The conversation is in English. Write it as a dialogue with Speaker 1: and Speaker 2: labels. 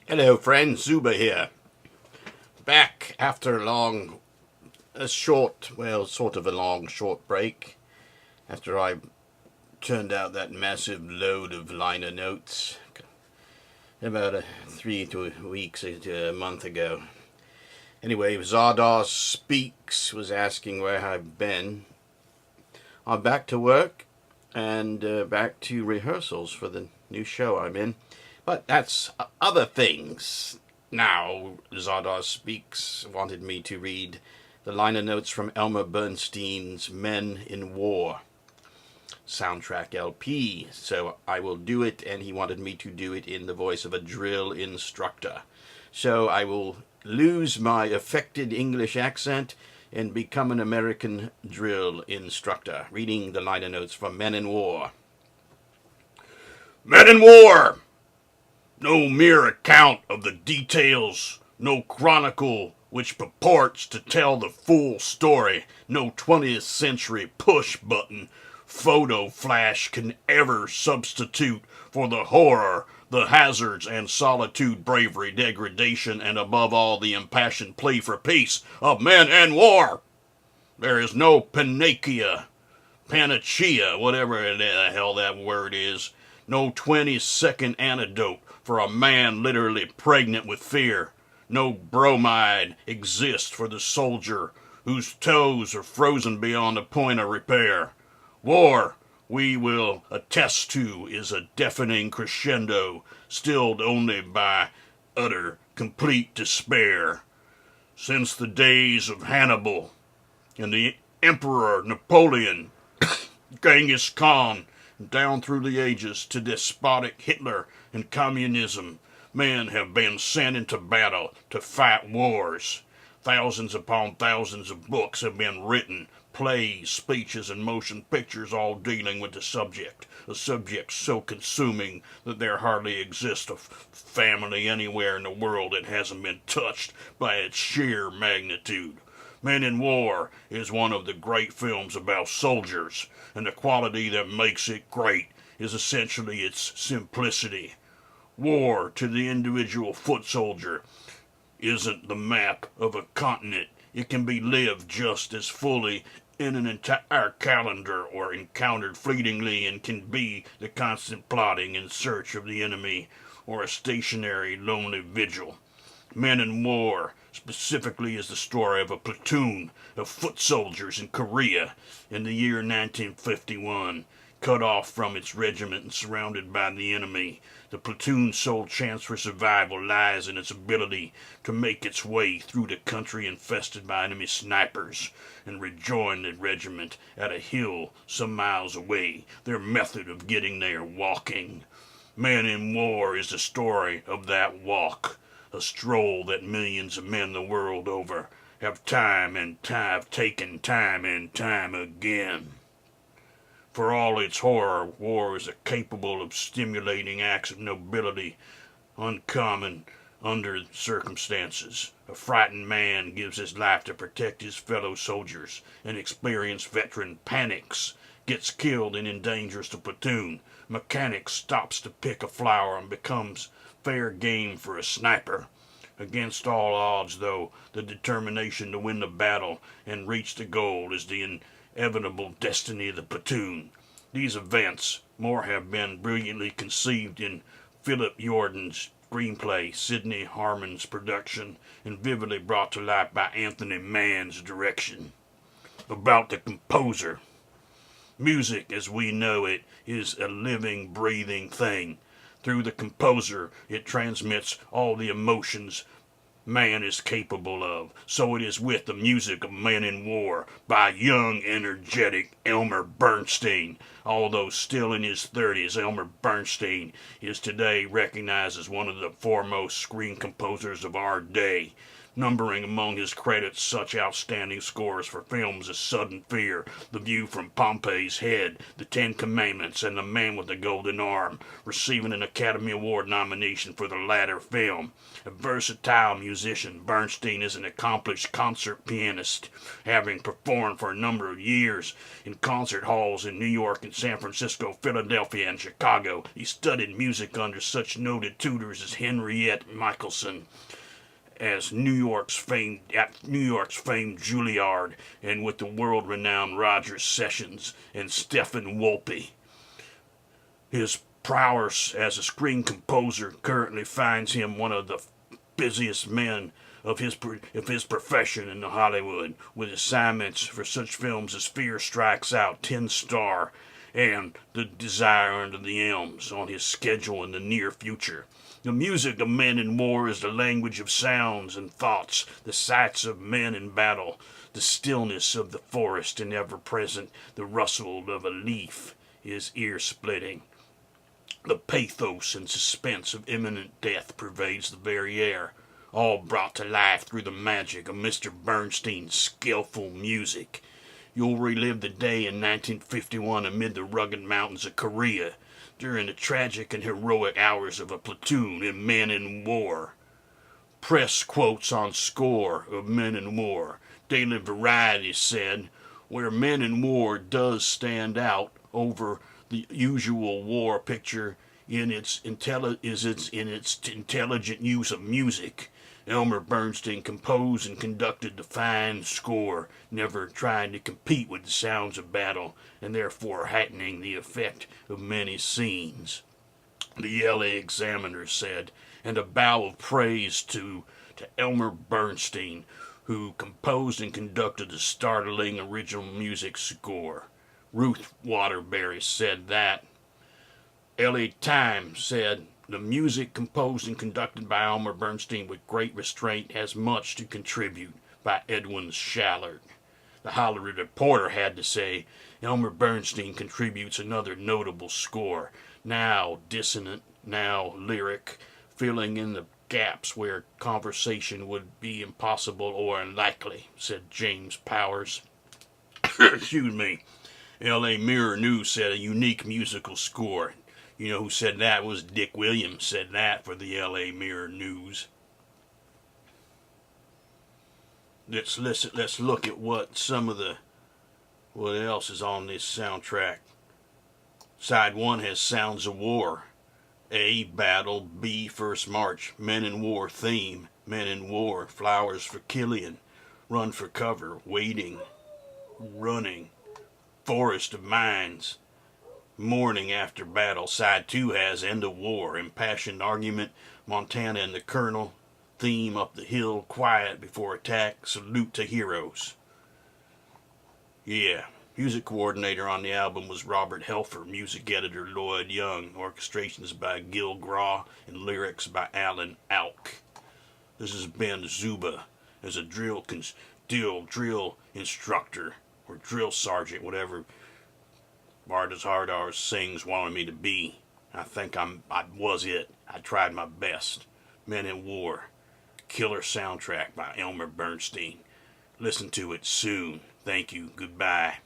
Speaker 1: Hello, friends. Zooba here. Back after a short, well, sort of a long, short break. After I turned out that massive load of liner notes about 3 weeks to a month ago. Anyway, ZardozSpeaks was asking where I've been. I'm back to work and back to rehearsals for the new show I'm in. But that's other things. Now, ZardozSpeaks wanted me to read the liner notes from Elmer Bernstein's Men in War soundtrack LP. So I will do it, and he wanted me to do it in the voice of a drill instructor. So I will lose my affected English accent and become an American drill instructor, reading the liner notes from Men in War. Men in War! No mere account of the details, no chronicle which purports to tell the full story, no 20th century push-button photo flash can ever substitute for the horror, the hazards and solitude, bravery, degradation, and above all the impassioned plea for peace of Men in War. There is no panacea, whatever the hell that word is, no 20-second antidote for a man literally pregnant with fear. No bromide exists for the soldier whose toes are frozen beyond the point of repair. War, we will attest to, is a deafening crescendo, stilled only by utter, complete despair. Since the days of Hannibal and the Emperor Napoleon, Genghis Khan, down through the ages to despotic Hitler and communism, men have been sent into battle to fight wars. Thousands upon thousands of books have been written, plays, speeches, and motion pictures, all dealing with the subject, a subject so consuming that there hardly exists a family anywhere in the world that hasn't been touched by its sheer magnitude. Men in War is one of the great films about soldiers, and the quality that makes it great is essentially its simplicity. War, to the individual foot soldier, isn't the map of a continent. It can be lived just as fully in an entire calendar or encountered fleetingly, and can be the constant plotting in search of the enemy or a stationary, lonely vigil. Men in War specifically is the story of a platoon of foot soldiers in Korea in the year 1951, cut off from its regiment and surrounded by the enemy. The platoon's sole chance for survival lies in its ability to make its way through the country infested by enemy snipers and rejoin the regiment at a hill some miles away, their method of getting there walking. Men in War is the story of that walk, a stroll that millions of men the world over have taken time and time again. For all its horror, war is capable of stimulating acts of nobility, uncommon under circumstances. A frightened man gives his life to protect his fellow soldiers. An experienced veteran panics, gets killed and endangers the platoon. Mechanic stops to pick a flower and becomes fair game for a sniper. Against all odds, though, the determination to win the battle and reach the goal is the inevitable destiny of the platoon. These events, more have been brilliantly conceived in Philip Jordan's screenplay, Sidney Harmon's production, and vividly brought to life by Anthony Mann's direction. About the composer. Music, as we know it, is a living, breathing thing. Through the composer, it transmits all the emotions man is capable of. So it is with the music of Men in War by young, energetic Elmer Bernstein. Although still in his 30s, Elmer Bernstein is today recognized as one of the foremost screen composers of our day. numbering among his credits such outstanding scores for films as Sudden Fear, The View from Pompey's Head, The Ten Commandments, and The Man with the Golden Arm, receiving an Academy Award nomination for the latter film. A versatile musician, Bernstein is an accomplished concert pianist, having performed for a number of years in concert halls in New York and San Francisco, Philadelphia, and Chicago. He studied music under such noted tutors as Henriette Michelson, as New York's famed Juilliard, and with the world-renowned Roger Sessions and Stephen Wolpe. His prowess as a screen composer currently finds him one of the busiest men of his profession in Hollywood, with assignments for such films as Fear Strikes Out, 10 Star, and The Desire Under the Elms on his schedule in the near future. The music of Men in War is the language of sounds and thoughts, the sights of men in battle, the stillness of the forest and ever-present, the rustle of a leaf is ear-splitting. The pathos and suspense of imminent death pervades the very air, all brought to life through the magic of Mr. Bernstein's skillful music. You'll relive the day in 1951 amid the rugged mountains of Korea, during the tragic and heroic hours of a platoon in Men in War. Press quotes on score of Men in War. Daily Variety said, where Men in War does stand out over the usual war picture in its intelligent use of music. Elmer Bernstein composed and conducted the fine score, never trying to compete with the sounds of battle, and therefore heightening the effect of many scenes. The LA Examiner said, and a bow of praise to Elmer Bernstein, who composed and conducted the startling original music score. Ruth Waterbury said that. LA Times said, the music composed and conducted by Elmer Bernstein with great restraint has much to contribute, by Edwin Shallard. The Hollywood Reporter had to say, Elmer Bernstein contributes another notable score, now dissonant, now lyric, filling in the gaps where conversation would be impossible or unlikely, said James Powers. Excuse me. LA Mirror News said a unique musical score. You know who said that? Was Dick Williams said that for the LA Mirror News. Let's look at what else is on this soundtrack. Side 1 has Sounds of War. A, Battle. B, First March. Men in War theme. Men in War. Flowers for Killian. Run for Cover. Waiting. Running. Forest of Mines. Morning After Battle. Side 2 has End of War, Impassioned Argument, Montana and the Colonel, Theme Up the Hill, Quiet Before Attack, Salute to Heroes. Yeah, music coordinator on the album was Robert Helfer, music editor Lloyd Young, orchestrations by Gil Graw, and lyrics by Alan Alk. This has been Zooba as a drill instructor, or drill sergeant, whatever Bardas Hardars sings wanted me to be. I think I was it. I tried my best. Men in War. Killer soundtrack by Elmer Bernstein. Listen to it soon. Thank you. Goodbye.